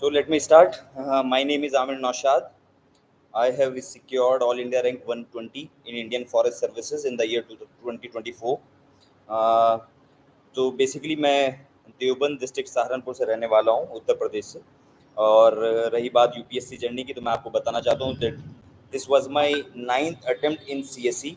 So let me start. My name is Amir Naushad. I have secured All India rank 120 in Indian Forest Services in the year 2024. Uh, तो basically मैं Deoband district Saharanpur से रहने वाला हूँ, उत्तर प्रदेश से। और रही बात यूपीएससी जर्नी की, तो मैं आपको बताना चाहता हूँ that this was my 9th attempt in CSC.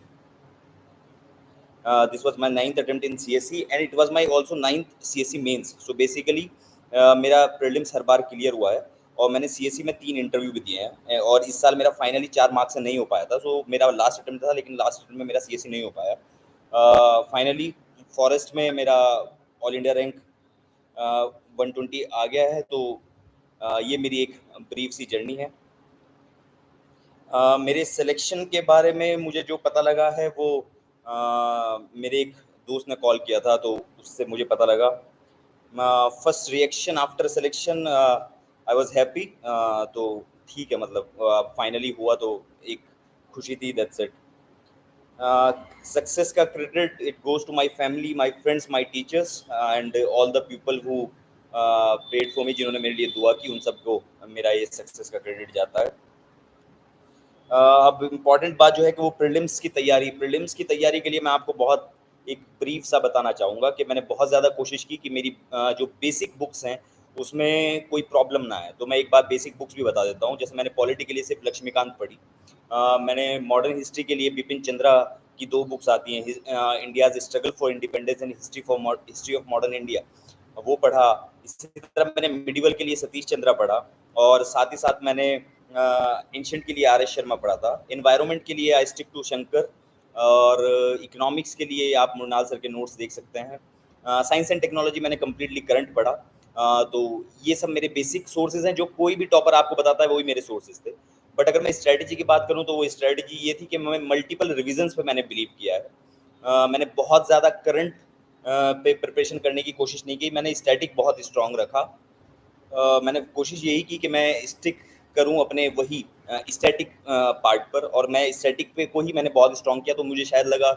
This was my 9th attempt in CSE and it was my also 9th CSE mains. So basically मेरा प्रीलिम्स हर बार क्लियर हुआ है और मैंने CSE में 3 इंटरव्यू भी दिए हैं और इस साल मेरा फाइनली 4 मार्क्स से नहीं हो पाया था. सो मेरा लास्ट अटेम्प्ट था, लेकिन लास्ट अटेम्प्ट में मेरा CSE नहीं हो पाया. फाइनली फॉरेस्ट में मेरा ऑल इंडिया रैंक 120 आ गया है. तो ये मेरी एक ब्रीफ सी जर्नी है. मेरे सिलेक्शन के बारे में मुझे जो पता लगा है वो मेरे एक दोस्त ने कॉल किया था, तो उससे मुझे पता लगा. First reaction after selection, I was happy. तो ठीक है, मतलब फाइनली हुआ तो एक खुशी थी. That's it. सक्सेस का credit it goes to my family, my friends, my teachers and all the people who prayed for me, जिन्होंने मेरे लिए दुआ की. उन सबको मेरा ये सक्सेस का क्रेडिट जाता है. अब इम्पॉर्टेंट बात जो है कि वो प्रीलिम्स की तैयारी के लिए मैं आपको बहुत एक ब्रीफ सा बताना चाहूँगा कि मैंने बहुत ज़्यादा कोशिश की कि मेरी जो बेसिक बुक्स हैं उसमें कोई प्रॉब्लम ना आए. तो मैं एक बार बेसिक बुक्स भी बता देता हूँ. जैसे मैंने पॉलिटी के लिए सिर्फ लक्ष्मीकांत पढ़ी. मैंने मॉडर्न हिस्ट्री के लिए बिपिन चंद्रा की 2 बुक्स आती हैं, India's struggle for independence and history of modern India, वो पढ़ा. इसी तरह मैंने मिडिवल के लिए सतीश चंद्रा पढ़ा और साथ ही साथ मैंने एंशिएंट के लिए आर एस शर्मा पढ़ा था. एनवायरनमेंट के लिए आई स्टिक टू शंकर और इकोनॉमिक्स के लिए आप मृणाल सर के नोट्स देख सकते हैं. साइंस एंड टेक्नोलॉजी मैंने कम्प्लीटली करंट पढ़ा. तो ये सब मेरे बेसिक सोर्सेज हैं. जो कोई भी टॉपर आपको बताता है वही मेरे सोर्सेज थे. बट अगर मैं स्ट्रेटजी की बात करूं तो वो स्ट्रेटजी ये थी कि मैं मल्टीपल रिविजन्स पे मैंने बिलीव किया है. मैंने बहुत ज़्यादा करंट पे प्रिपरेशन करने की कोशिश नहीं की. मैंने स्टैटिक बहुत स्ट्रांग रखा. मैंने कोशिश यही की कि मैं स्टिक करूं अपने वही स्टैटिक पार्ट पर, और मैं स्टैटिक पे को ही मैंने बहुत स्ट्रांग किया. तो मुझे शायद लगा,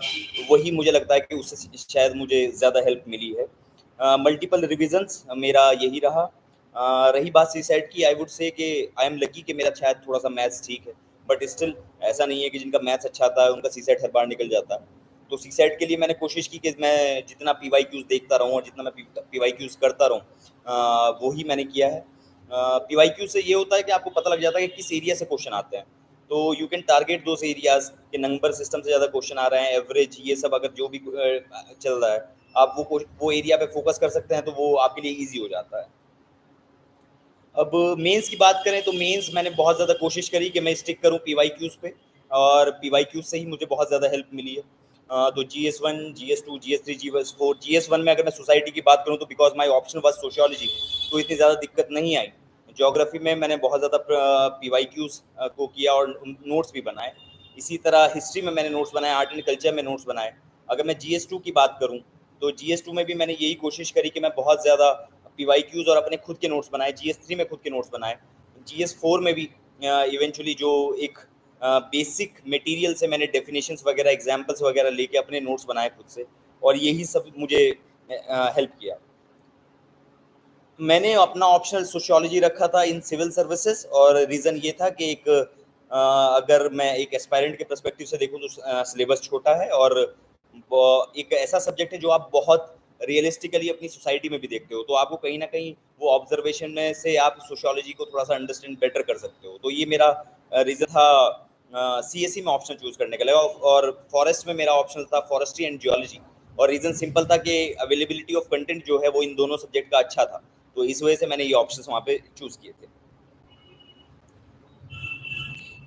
वही मुझे लगता है कि उससे शायद मुझे ज़्यादा हेल्प मिली है. मल्टीपल रिविजन्स मेरा यही रहा. रही बात सी सेट की, आई वुड से कि आई एम लकी कि मेरा शायद थोड़ा सा मैथ्स ठीक है. बट स्टिल ऐसा नहीं है कि जिनका मैथ्स अच्छा था उनका सी सेट हर बार निकल जाता है. तो सी सेट के लिए मैंने कोशिश की कि मैं जितना PYQs देखता रहूँ और जितना मैं PYQs करता रहूँ, वो ही मैंने किया है. PYQ से ये होता है कि आपको पता लग जाता है कि किस एरिया से क्वेश्चन आते हैं. तो you can target those areas के नंबर सिस्टम से ज़्यादा क्वेश्चन आ रहे हैं, एवरेज, ये सब अगर जो भी चल रहा है, आप वो एरिया पे फोकस कर सकते हैं, तो वो आपके लिए ईजी हो जाता है. अब मेंस की बात करें तो मेंस मैंने बहुत ज़्यादा कोशिश करी कि मैं स्टिक करूं PYQs पे, और PYQs से ही मुझे बहुत ज़्यादा हेल्प मिली है. तो GS1, GS2, GS3, GS4, GS1 में अगर मैं सोसाइटी की बात करूं तो because my option was sociology, तो इतनी ज़्यादा दिक्कत नहीं आई. ज्योग्राफी में मैंने बहुत ज़्यादा PYQs को किया और नोट्स भी बनाए. इसी तरह हिस्ट्री में मैंने नोट्स बनाए, आर्ट एंड कल्चर में नोट्स बनाए. अगर मैं GS2 की बात करूँ तो GS2 में भी मैंने यही कोशिश करी कि मैं बहुत ज़्यादा PYQs और अपने खुद के नोट्स बनाए. GS3 में खुद के नोट्स बनाए. GS4 में भी इवेंचुअली जो एक बेसिक मटेरियल से मैंने डेफिनेशंस वगैरह, एग्जांपल्स वगैरह लेके अपने नोट्स बनाए खुद से, और यही सब मुझे हेल्प किया. मैंने अपना ऑप्शनल सोशियोलॉजी रखा था इन सिविल सर्विसेज, और रीज़न ये था कि अगर मैं एक एस्पायरेंट के पर्सपेक्टिव से देखूं तो सिलेबस छोटा है और एक ऐसा सब्जेक्ट है जो आप बहुत रियलिस्टिकली अपनी सोसाइटी में भी देखते हो, तो आपको कहीं ना कहीं वो ऑब्जर्वेशन में से आप सोशियोलॉजी को थोड़ा सा अंडरस्टैंड बेटर कर सकते हो. तो ये मेरा रीज़न था CSE में ऑप्शन चूज करने का लगा. और फॉरेस्ट में मेरा ऑप्शन था फॉरेस्ट्री एंड जियोलॉजी, और रीज़न सिंपल था कि अवेलेबिलिटी ऑफ कंटेंट जो है वो इन दोनों सब्जेक्ट का अच्छा था. तो इस वजह से मैंने ये ऑप्शंस वहाँ पे चूज़ किए थे.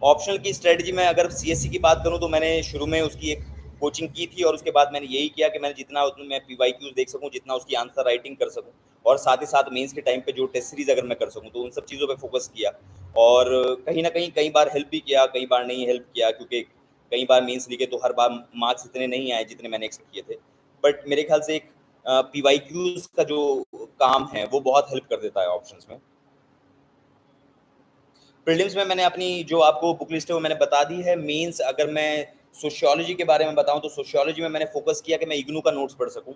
ऑप्शनल की स्ट्रेटजी में अगर CSE की बात करूँ तो मैंने शुरू में उसकी एक कोचिंग की थी, और उसके बाद मैंने यही किया कि मैंने जितना उतना मैं PYQs देख सकूँ, जितना उसकी आंसर राइटिंग कर सकूँ, और साथ ही साथ मेंस के टाइम पे जो टेस्ट सीरीज अगर मैं कर सकूँ, तो उन सब चीज़ों पे फोकस किया. और कहीं ना कहीं कई बार हेल्प भी किया, कई बार नहीं हेल्प किया, क्योंकि कई बार मेंस लिखे तो हर बार मार्क्स इतने नहीं आए जितने मैंने एक्सपेक्ट किए थे. बट मेरे ख्याल से एक PYQs का जो काम है वो बहुत हेल्प कर देता है ऑप्शंस में. प्रीलिम्स में मैंने अपनी जो आपको बुक लिस्ट है वो मैंने बता दी है. मेंस अगर मैं सोशियोलॉजी के बारे में बताऊं तो सोशियोलॉजी में मैंने फोकस किया कि मैं इग्नू का नोट्स पढ़ सकूं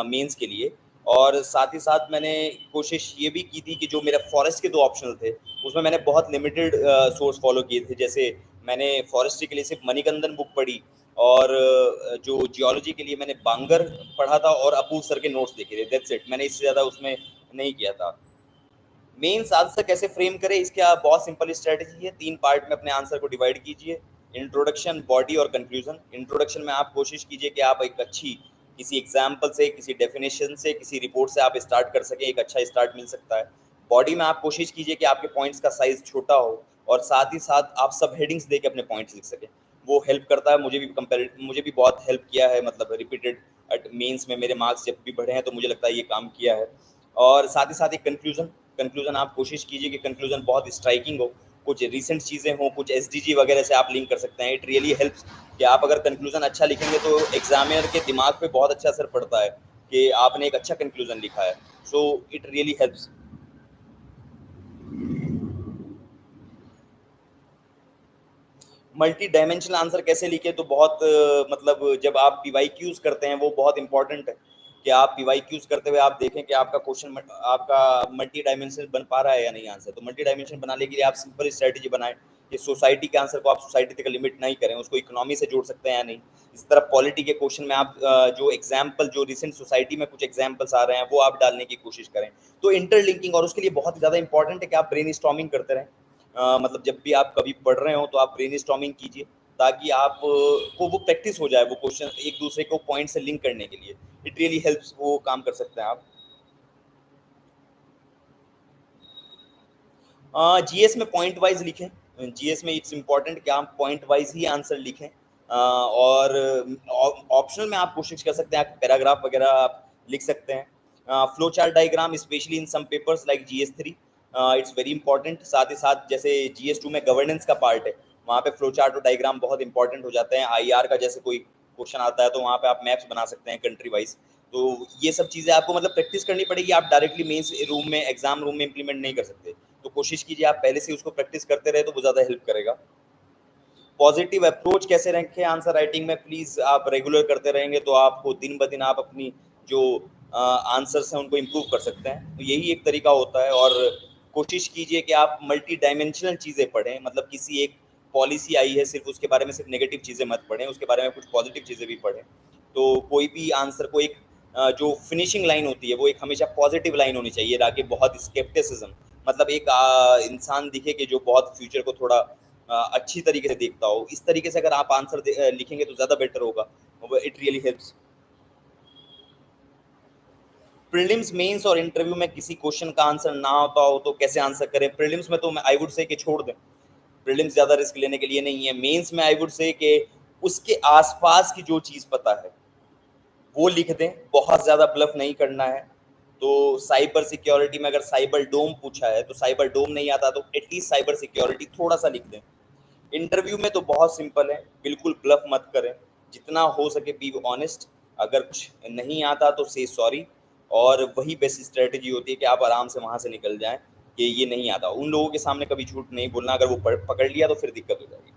मेंस के लिए. और साथ ही साथ मैंने कोशिश ये भी की थी कि जो मेरा फॉरेस्ट के 2 ऑप्शनल थे, उसमें मैंने बहुत लिमिटेड सोर्स फ़ॉलो किए थे। जैसे मैंने फॉरेस्ट्री के लिए सिर्फ़ मणिकंदन बुक पढ़ी और जो जियोलॉजी के लिए मैंने बांगर पढ़ा था और अपूर्व सर के नोट्स देखे थे, दैट्स इट। मैंने इससे ज़्यादा उसमें नहीं किया था। मेंस आंसर कैसे फ्रेम करें, इसकी बहुत सिंपल स्ट्रेटजी है। 3 पार्ट में अपने आंसर को डिवाइड कीजिए, इंट्रोडक्शन, बॉडी और कंक्लूजन। इंट्रोडक्शन में आप कोशिश कीजिए कि आप एक अच्छी किसी एग्जाम्पल से, किसी डेफिनेशन से, किसी रिपोर्ट से आप स्टार्ट कर सकें, एक अच्छा स्टार्ट मिल सकता है। बॉडी में आप कोशिश कीजिए कि आपके पॉइंट्स का साइज छोटा हो और साथ ही साथ आप सब हेडिंग्स दे के अपने पॉइंट्स लिख सकें। वो हेल्प करता है, मुझे भी बहुत हेल्प किया है, मतलब रिपीटेड मेंस में मेरे मार्क्स जब भी बढ़े हैं तो मुझे लगता है ये काम किया है। और साथ ही साथ एक कंक्लूजन, आप कोशिश कीजिए कि कंक्लूजन बहुत स्ट्राइकिंग हो, कुछ रीसेंट चीज़ें हों, कुछ एसडीजी वगैरह से आप लिंक कर सकते हैं। इट रियली हेल्प्स कि आप अगर कंक्लूजन अच्छा लिखेंगे तो एग्जामिनर के दिमाग पे बहुत अच्छा असर पड़ता है कि आपने एक अच्छा कंक्लूजन लिखा है। So it really helps. Multi dimensional answer कैसे लिखें, तो बहुत मतलब जब आप पीवाईक्यूज करते हैं वो बहुत इंपॉर्टेंट है कि आप पीवाईक्यूज करते हुए आप देखें कि आपका क्वेश्चन आपका मल्टी डायमेंशनल बन पा रहा है या नहीं आंसर। तो मल्टी डायमेंशनल बनाने के लिए आप सिंपल स्ट्रेटेजी बनाएं कि सोसाइटी के आंसर को आप सोसाइटी तक लिमिट नहीं करें, उसको इकोनॉमी से जोड़ सकते हैं या नहीं। इस तरह पॉलिटी के क्वेश्चन में आप जो एग्जाम्पल, जो रिसेंट सोसाइटी में कुछ एग्जाम्पल्स आ रहे हैं वो आप डालने की कोशिश करें। तो इंटरलिंकिंग, और उसके लिए बहुत ज़्यादा इंपॉर्टेंट है कि आप ब्रेन करते रहें। मतलब जब भी आप कभी पढ़ रहे हो तो आप ब्रेनस्टॉर्मिंग कीजिए ताकि आप को वो प्रैक्टिस हो जाए, वो क्वेश्चन एक दूसरे को पॉइंट से लिंक करने के लिए। इट रियली हेल्प्स, वो काम कर सकते हैं आप। जीएस में पॉइंट वाइज लिखें। जीएस में इट्स इम्पॉर्टेंट कि आप पॉइंट वाइज ही आंसर लिखें। और ऑप्शनल में आप कोशिश कर सकते हैं, आप पैराग्राफ वगैरह आप लिख सकते हैं। Flow chart diagram specially in some papers like GS 3 it's very important. साथ ही साथ जैसे जीएस 2 में गवर्नेंस का पार्ट है, वहाँ पे फ्लो चार्ट और डायग्राम बहुत इंपॉर्टेंट हो जाते हैं। आईआर का जैसे कोई क्वेश्चन आता है तो वहाँ पे आप मैप्स बना सकते हैं कंट्री वाइज। तो ये सब चीज़ें आपको मतलब प्रैक्टिस करनी पड़ेगी, आप डायरेक्टली मेंस रूम में, एग्जाम रूम में इंप्लीमेंट नहीं कर सकते। तो कोशिश कीजिए आप पहले से उसको प्रैक्टिस करते रहे तो वो ज़्यादा हेल्प करेगा। पॉजिटिव अप्रोच कैसे रखें आंसर राइटिंग में, प्लीज़ आप रेगुलर करते रहेंगे तो आपको दिन ब दिन आप अपनी जो आंसर्स हैं उनको इम्प्रूव कर सकते हैं। तो यही एक तरीका होता है। और कोशिश कीजिए कि आप मल्टी डायमेंशनल चीज़ें पढ़ें, मतलब किसी एक पॉलिसी आई है सिर्फ उसके बारे में सिर्फ नेगेटिव चीज़ें मत पढ़ें, उसके बारे में कुछ पॉजिटिव चीज़ें भी पढ़ें। तो कोई भी आंसर को एक जो फिनिशिंग लाइन होती है वो एक हमेशा पॉजिटिव लाइन होनी चाहिए, ताकि बहुत स्केप्टिसिज्म, मतलब एक इंसान दिखे कि जो बहुत फ्यूचर को थोड़ा अच्छी तरीके से देखता हो। इस तरीके से अगर आप आंसर लिखेंगे तो ज़्यादा बेटर होगा। It really helps. Prelims, mains और इंटरव्यू में किसी क्वेश्चन का आंसर ना आता हो तो कैसे आंसर करें? प्रीलिम्स में तो आई वुड से कि छोड़ दें, प्रीलिम्स ज़्यादा रिस्क लेने के लिए नहीं है। मेंस में आई वुड से कि उसके आसपास की जो चीज़ पता है वो लिख दें, बहुत ज़्यादा ब्लफ नहीं करना है। तो साइबर सिक्योरिटी में अगर साइबर डोम पूछा है तो साइबर डोम नहीं आता तो एटलीस्ट साइबर सिक्योरिटी थोड़ा सा लिख दें। इंटरव्यू में तो बहुत सिंपल है, बिल्कुल ब्लफ मत करें, जितना हो सके बी ऑनेस्ट। अगर कुछ नहीं आता तो से सॉरी, और वही बेस्ट स्ट्रेटजी होती है कि आप आराम से वहाँ से निकल जाएं कि ये नहीं आता। उन लोगों के सामने कभी झूठ नहीं बोलना, अगर वो पकड़ लिया तो फिर दिक्कत हो जाएगी।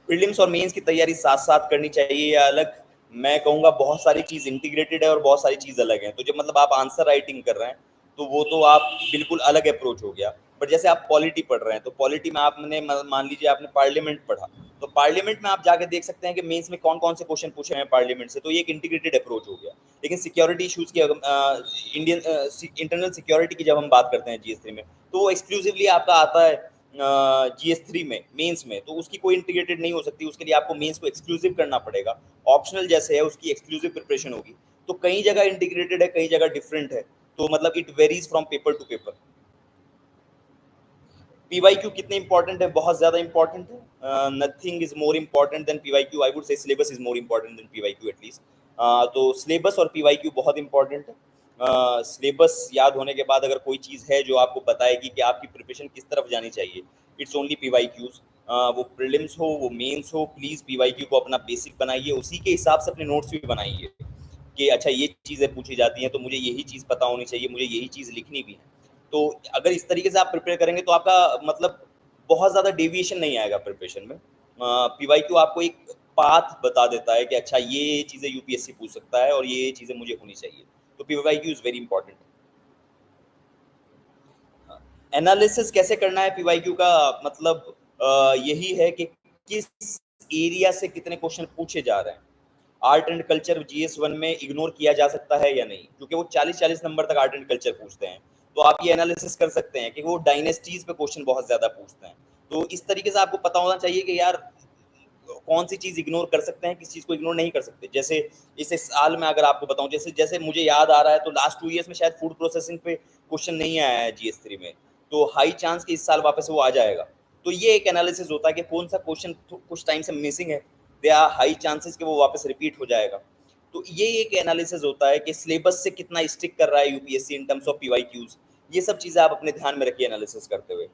प्रीलिम्स और मेंस की तैयारी साथ साथ करनी चाहिए या अलग? मैं कहूँगा बहुत सारी चीज़ इंटीग्रेटेड है और बहुत सारी चीज़ अलग है। तो जब मतलब आप आंसर राइटिंग कर रहे हैं तो वो तो आप बिल्कुल अलग अप्रोच हो गया। बट जैसे आप पॉलिटी पढ़ रहे हैं तो पॉलिटी में आपने मान लीजिए आपने पार्लियामेंट पढ़ा, तो पार्लियामेंट में आप जाके देख सकते हैं कि मेंस में कौन कौन से क्वेश्चन पूछे हैं पार्लियामेंट से। तो ये एक इंटीग्रेटेड अप्रोच हो गया। लेकिन सिक्योरिटी इशूज़ की इंडियन इंटरनल सिक्योरिटी की जब हम बात करते हैं जीएस 3 में, तो वो एक्सक्लूसिवली आपका आता है जीएस 3 में, मेंस में। तो उसकी कोई इंटीग्रेटेड नहीं हो सकती, उसके लिए आपको मेंस को एक्सक्लूसिव करना पड़ेगा। ऑप्शनल जैसे है उसकी एक्सक्लूसिव प्रिपरेशन होगी। तो कई जगह इंटीग्रेटेड है, कई जगह डिफरेंट है। तो मतलब it varies from paper to paper. PYQ कितने इंपॉर्टेंट है? बहुत ज्यादा इंपॉर्टेंट है। Nothing is more important than PYQ. I would say syllabus is more important than PYQ at least. तो सिलेबस और पीवाईक्यू बहुत इंपॉर्टेंट है। सिलेबस याद होने के बाद अगर कोई चीज़ है जो आपको बताएगी कि आपकी प्रिपरेशन किस तरफ जानी चाहिए, इट्स ओनली पीवाईक्यूज। वो प्रीलिम्स हो वो मेंस हो, प्लीज़ पीवाईक्यू को अपना बेसिक बनाइए, उसी के हिसाब से अपने नोट्स भी बनाइए कि अच्छा ये चीज़ें पूछी जाती हैं तो मुझे यही चीज़ पता होनी चाहिए, मुझे यही चीज़ लिखनी भी है। तो अगर इस तरीके से आप प्रिपेयर करेंगे तो आपका मतलब बहुत ज़्यादा डेविएशन नहीं आएगा प्रिपरेशन में। पीवाईक्यू आपको एक पाथ बता देता है कि अच्छा ये चीज़ें यूपीएससी पूछ सकता है और ये चीज़ें मुझे होनी चाहिए। तो PYQ is very important. Analysis कैसे करना है पीवाईक्यू का मतलब यही है कि किस एरिया से कितने क्वेश्चन पूछे जा रहे हैं। आर्ट एंड कल्चर जीएस 1 में इग्नोर किया जा सकता है या नहीं, क्योंकि वो 40-40 नंबर तक आर्ट एंड कल्चर पूछते हैं। तो आप ये एनालिसिस कर सकते हैं कि वो डायनेस्टीज पे क्वेश्चन बहुत ज्यादा पूछते हैं। तो इस तरीके से आपको पता होना चाहिए कि यार कौन सी चीज इग्नोर कर सकते हैं, किस चीज को इग्नोर नहीं कर सकते। जैसे इस साल में अगर आपको बताऊं, जैसे जैसे मुझे याद आ रहा है तो लास्ट 2 ईयर्स में शायद फूड प्रोसेसिंग पे क्वेश्चन नहीं आया है जीएस 3 में, तो हाई चांस कि इस साल वापस वो आ जाएगा। तो ये एक एनालिसिस होता है कि कौन सा क्वेश्चन कुछ टाइम से मिसिंग है, दे आर हाई चांसेस कि वो वापस रिपीट हो जाएगा। तो ये एक एनालिसिस होता है कि सिलेबस से कितना स्टिक कर रहा है UPSC in terms of PYQs. ये सब चीजें आप अपने ध्यान में रखिए एनालिसिस करते हुए।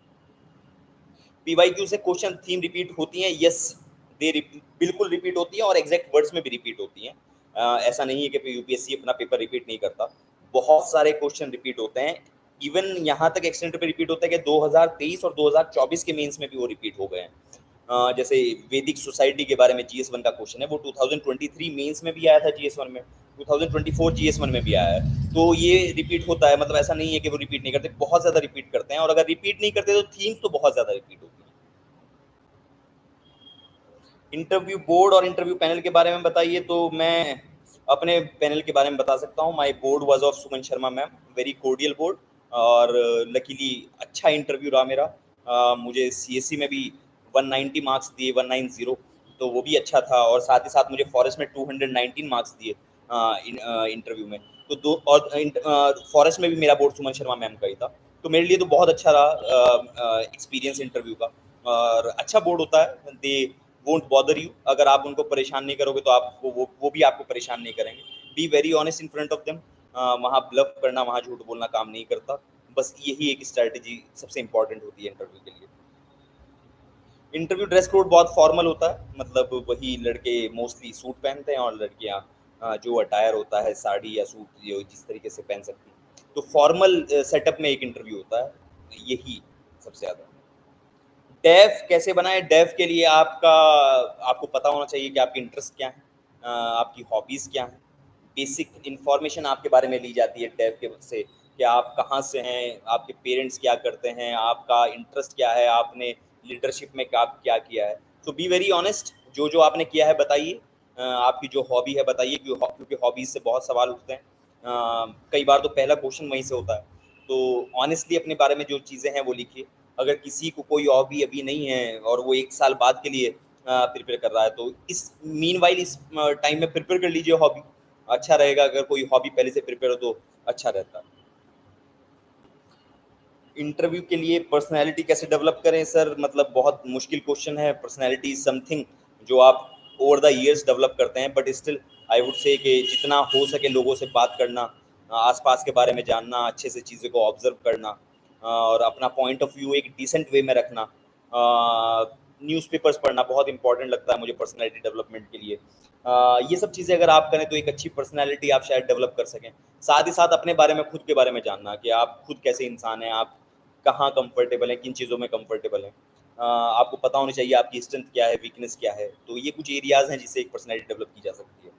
पीवाईक्यू से क्वेश्चन थीम रिपीट होती हैं, यस दे बिल्कुल रिपीट होती हैं और एग्जैक्ट वर्ड्स में भी रिपीट होती हैं। ऐसा नहीं है कि यूपीएससी अपना पेपर रिपीट नहीं करता, बहुत सारे क्वेश्चन रिपीट होते हैं। इवन यहाँ तक एक्सटेंट पे रिपीट होता है कि 2023 और 2024 के मेंस में भी वो रिपीट हो गए हैं। जैसे वैदिक सोसाइटी के बारे में जीएस 1 का क्वेश्चन है, वो 2023 मेंस में भी आया था जीएस 1 में, 2024 जीएस 1 में भी आया है। तो ये रिपीट होता है, मतलब ऐसा नहीं है कि वो रिपीट नहीं करते, बहुत ज्यादा रिपीट करते हैं। और अगर रिपीट नहीं करते तो थीम तो बहुत ज्यादा रिपीट होती है। इंटरव्यू बोर्ड और इंटरव्यू पैनल के बारे में बताइए, तो मैं अपने पैनल के बारे में बता सकता हूँ। My board was of Suman Sharma ma'am, very cordial board, और लकीली अच्छा इंटरव्यू रहा मेरा। मुझे सीएससी में भी 190 मार्क्स दिए, 190, तो वो भी अच्छा था। और साथ ही साथ मुझे फॉरेस्ट में 219 मार्क्स दिए इंटरव्यू में। तो दो और फॉरेस्ट में भी मेरा बोर्ड सुमन शर्मा मैम का ही था। तो मेरे लिए तो बहुत अच्छा रहा एक्सपीरियंस इंटरव्यू का। और अच्छा बोर्ड होता है, दे वोंट बॉदर यू। अगर आप उनको परेशान नहीं करोगे तो आपको वो भी आपको परेशान नहीं करेंगे। Be very honest in front of them. वहाँ ब्लफ करना, वहाँ झूठ बोलना काम नहीं करता। बस यही एक स्ट्रैटेजी सबसे इंपॉर्टेंट होती है इंटरव्यू के लिए। इंटरव्यू ड्रेस कोड बहुत फॉर्मल होता है, मतलब वही लड़के मोस्टली सूट पहनते हैं और लड़कियां जो अटायर होता है साड़ी या सूट जो जिस तरीके से पहन सकती हैं। तो फॉर्मल सेटअप में एक इंटरव्यू होता है, यही सबसे ज़्यादा। डेफ कैसे बनाए? डेफ के लिए आपको पता होना चाहिए कि आपके इंटरेस्ट क्या है, आपकी हॉबीज़ क्या हैं। बेसिक इन्फॉर्मेशन आपके बारे में ली जाती है डेफ के से, कि आप कहाँ से हैं, आपके पेरेंट्स क्या करते हैं, आपका इंटरेस्ट क्या है, आपने लीडरशिप में क्या क्या किया है। तो बी वेरी ऑनेस्ट, जो जो आपने किया है बताइए। आपकी जो हॉबी है बताइए, क्योंकि हॉबीज़ से बहुत सवाल उठते हैं। कई बार तो पहला क्वेश्चन वहीं से होता है। तो ऑनेस्टली अपने बारे में जो चीज़ें हैं वो लिखिए। अगर किसी को कोई हॉबी अभी नहीं है और वो 1 साल बाद के लिए प्रिपेयर कर रहा है, तो इस मीनवाइल इस टाइम में प्रिपेयर कर लीजिए हॉबी। अच्छा रहेगा, अगर कोई हॉबी पहले से प्रिपेयर हो तो अच्छा रहता है। इंटरव्यू के लिए पर्सनैलिटी कैसे डेवलप करें सर? मतलब बहुत मुश्किल क्वेश्चन है। पर्सनैलिटी इज समथिंग जो आप ओवर द ईयर्स डेवलप करते हैं, बट स्टिल आई वुड से कि जितना हो सके लोगों से बात करना, आसपास के बारे में जानना, अच्छे से चीज़ों को ऑब्जर्व करना, और अपना पॉइंट ऑफ व्यू एक डिसेंट वे में रखना। न्यूज़पेपर्स पढ़ना बहुत इंपॉर्टेंट लगता है मुझे पर्सनैलिटी डेवलपमेंट के लिए। ये सब चीज़ें अगर आप करें तो एक अच्छी पर्सनैलिटी आप शायद डेवलप कर सकें। साथ ही साथ अपने बारे में, खुद के बारे में जानना कि आप खुद कैसे इंसान हैं, आप कहाँ कंफर्टेबल हैं, किन चीज़ों में कंफर्टेबल हैं। आपको पता होनी चाहिए आपकी स्ट्रेंथ क्या है, वीकनेस क्या है। तो ये कुछ एरियाज़ हैं जिससे एक पर्सनैलिटी डेवलप की जा सकती है।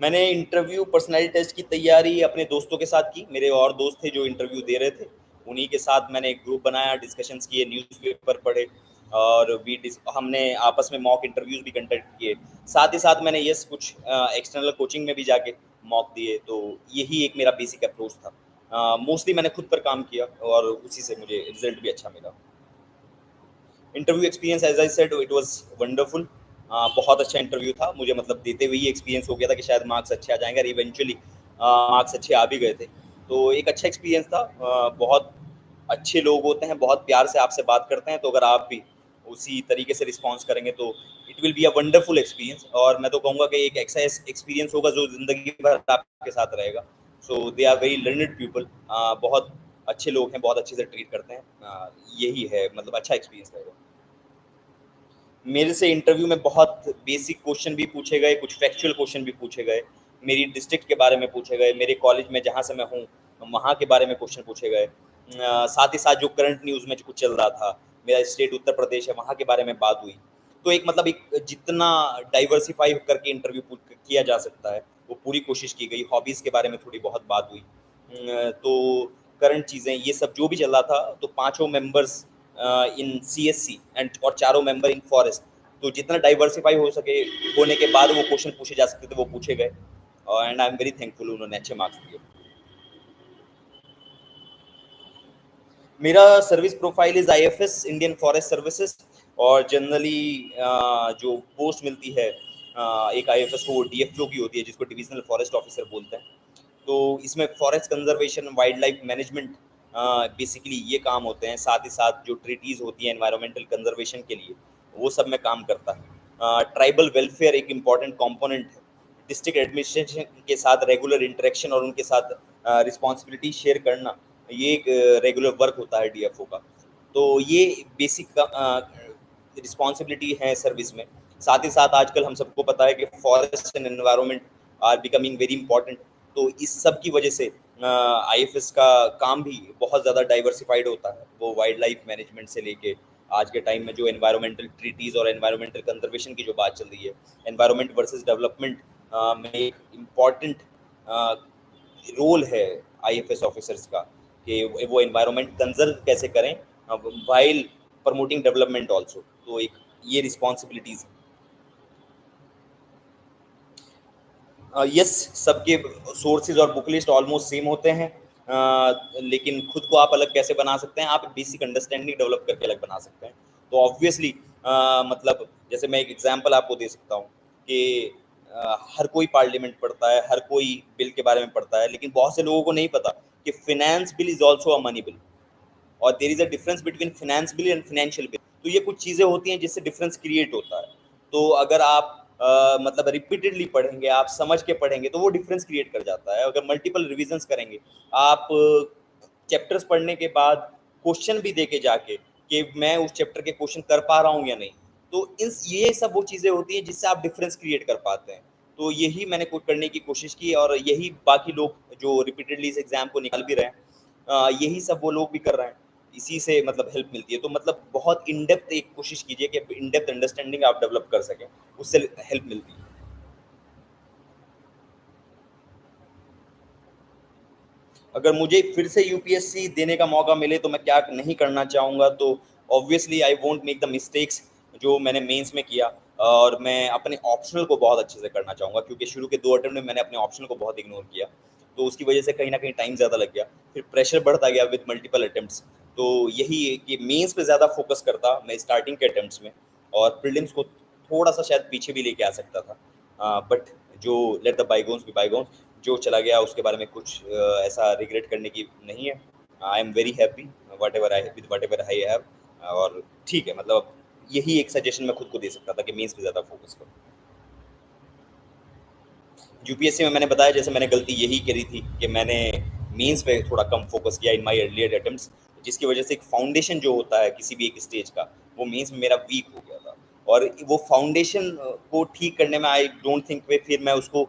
मैंने इंटरव्यू पर्सनैलिटी टेस्ट की तैयारी अपने दोस्तों के साथ की। मेरे और दोस्त थे जो इंटरव्यू दे रहे थे, उन्हीं के साथ मैंने एक ग्रुप बनाया, डिस्कशंस किए, न्यूज़पेपर पढ़े, और हमने आपस में मॉक इंटरव्यूज़ भी कंडक्ट किए। साथ ही साथ मैंने कुछ एक्सटर्नल कोचिंग में भी जाके मॉक दिए। तो यही एक मेरा बेसिक अप्रोच था। मोस्टली मैंने खुद पर काम किया और उसी से मुझे रिजल्ट भी अच्छा मिला। Interview experience as I said it was wonderful. बहुत अच्छा इंटरव्यू था मुझे, मतलब देते हुए ही एक्सपीरियंस हो गया था कि शायद मार्क्स अच्छे आ जाएंगे, और इवेंचुअली मार्क्स अच्छे आ भी गए थे। तो एक अच्छा एक्सपीरियंस था। बहुत अच्छे लोग होते हैं, बहुत प्यार से आपसे बात करते हैं। तो अगर आप भी उसी तरीके से रिस्पॉन्स करेंगे तो it will be a wonderful experience. और मैं तो कहूँगा कि एक ऐसा एक्सपीरियंस होगा जो ज़िंदगी भर आपके साथ रहेगा। So they are very learned people, बहुत अच्छे लोग हैं, बहुत अच्छे से ट्रीट करते हैं। यही है, मतलब अच्छा एक्सपीरियंस रहेगा। मेरे से इंटरव्यू में बहुत बेसिक क्वेश्चन भी पूछे गए, कुछ फैक्चुअल क्वेश्चन भी पूछे गए, मेरी डिस्ट्रिक्ट के बारे में पूछे गए, मेरे कॉलेज में जहाँ से मैं हूँ वहाँ के बारे में क्वेश्चन पूछे गए। साथ ही साथ जो करंट न्यूज़ में जो कुछ चल रहा था, मेरा स्टेट उत्तर प्रदेश है, वहाँ के बारे में बात हुई। तो एक मतलब एक जितना डाइवर्सिफ़ाई करके इंटरव्यू किया जा सकता है, वो पूरी कोशिश की गई। हॉबीज़ के बारे में थोड़ी बहुत बात हुई। तो करंट चीज़ें ये सब जो भी चल रहा था, तो पाँचों मेंबर्स इन सीएससी एंड और चारों मेंबर इन फॉरेस्ट, तो जितना डाइवर्सिफ़ाई हो सके होने के बाद वो क्वेश्चन पूछे जा सकते थे, वो पूछे गए। And I am very thankful, उन्होंने अच्छे मार्क्स दिए। मेरा service profile is IFS, Indian forest services, और जनरली जो पोस्ट मिलती है एक आईएफएस को, वो डीएफओ की होती है, जिसको डिविजनल फॉरेस्ट ऑफिसर बोलते हैं। तो इसमें forest conservation, wild life management basically ये काम होते हैं। साथ ही साथ जो ट्रीटीज़ होती हैं एनवायरमेंटल कंजर्वेशन के लिए, वो सब में काम करता है। ट्राइबल वेलफेयर एक इम्पॉर्टेंट कंपोनेंट है। डिस्ट्रिक्ट एडमिनिस्ट्रेशन के साथ रेगुलर इंटरेक्शन और उनके साथ रिस्पॉन्सिबिलिटी शेयर करना, ये एक रेगुलर वर्क होता है डीएफओ का। तो ये बेसिक रिस्पॉन्सिबिलिटी है सर्विस में। साथ ही साथ आजकल हम सबको पता है कि forest and environment are becoming very important. तो इस सब की वजह से आईएफएस का काम भी बहुत ज़्यादा डाइवर्सिफाइड होता है। वो वाइल्ड लाइफ मैनेजमेंट से लेके आज के टाइम में जो एनवायरमेंटल ट्रीटीज़ और एनवायरमेंटल कंजर्वेशन की जो बात चल रही है, एनवायरमेंट वर्सेस डेवलपमेंट में एक इम्पॉर्टेंट रोल है आईएफएस ऑफिसर्स का, कि वो एनवायरनमेंट कंजर्व कैसे करें वाइल प्रमोटिंग डेवलपमेंट ऑल्सो। तो एक ये रिस्पॉन्सिबिलिटीज़। यस, सबके सोर्सेज और बुक लिस्ट ऑलमोस्ट सेम होते हैं। लेकिन खुद को आप अलग कैसे बना सकते हैं, आप बेसिक अंडरस्टैंडिंग डेवलप करके अलग बना सकते हैं। तो ऑब्वियसली मतलब जैसे मैं एक एग्जांपल आपको दे सकता हूँ कि हर कोई पार्लियामेंट पढ़ता है, हर कोई बिल के बारे में पढ़ता है, लेकिन बहुत से लोगों को नहीं पता कि finance bill is also a money bill, और there is a difference between finance bill and financial bill. तो ये कुछ चीज़ें होती हैं जिससे डिफरेंस क्रिएट होता है। तो अगर आप मतलब रिपीटेडली पढ़ेंगे, आप समझ के पढ़ेंगे, तो वो डिफरेंस क्रिएट कर जाता है। अगर मल्टीपल रिविजन्स करेंगे आप, चैप्टर्स पढ़ने के बाद क्वेश्चन भी दे के जाके कि मैं उस चैप्टर के क्वेश्चन कर पा रहा हूँ या नहीं, तो इन ये सब वो चीज़ें होती हैं जिससे आप डिफरेंस क्रिएट कर पाते हैं। तो यही मैंने करने की कोशिश की, और यही बाकी लोग जो रिपीटेडली इस एग्जाम को निकाल भी रहे हैं, यही सब वो लोग भी कर रहे हैं। इसी से मतलब हेल्प मिलती है। तो मतलब बहुत इन डेप्थ एक कोशिश कीजिए कि इन डेप्थ अंडरस्टैंडिंग आप डेवलप कर सकें, उससे हेल्प मिलती है। अगर मुझे फिर से यूपीएससी देने का मौका मिले तो मैं क्या नहीं करना चाहूँगा, तो obviously I won't make the mistakes जो मैंने मेंस में किया, और मैं अपने ऑप्शनल को बहुत अच्छे से करना चाहूँगा, क्योंकि शुरू के 2 अटेम्प्ट में मैंने अपने ऑप्शनल को बहुत इग्नोर किया। तो उसकी वजह से कहीं न कहीं टाइम ज़्यादा लग गया, फिर प्रेशर बढ़ता गया विद मल्टीपल अटेम्प्ट्स। तो यही है कि मेंस पे ज़्यादा फोकस करता मैं स्टार्टिंग के अटेम्प्ट्स में, और प्रीलिम्स को थोड़ा-सा शायद पीछे भी लेके आ सकता था। बट जो लेट द बायगोन्स बी बायगोन्स, जो चला गया उसके बारे में कुछ ऐसा रिग्रेट करने की नहीं है। I am very happy whatever I have. और ठीक है, मतलब यही एक सजेशन मैं खुद को दे सकता था कि मेंस पे ज़्यादा फोकस करो। यूपीएससी में मैंने बताया, जैसे मैंने गलती यही करी थी कि मैंने मेंस पे थोड़ा कम फोकस किया इन माय अर्लियर अटेम्प्ट्स, जिसकी वजह से एक फाउंडेशन जो होता है किसी भी एक स्टेज का, वो मेंस में मेरा वीक हो गया था। और वो फाउंडेशन को ठीक करने में आई डोंट थिंक वे फिर मैं उसको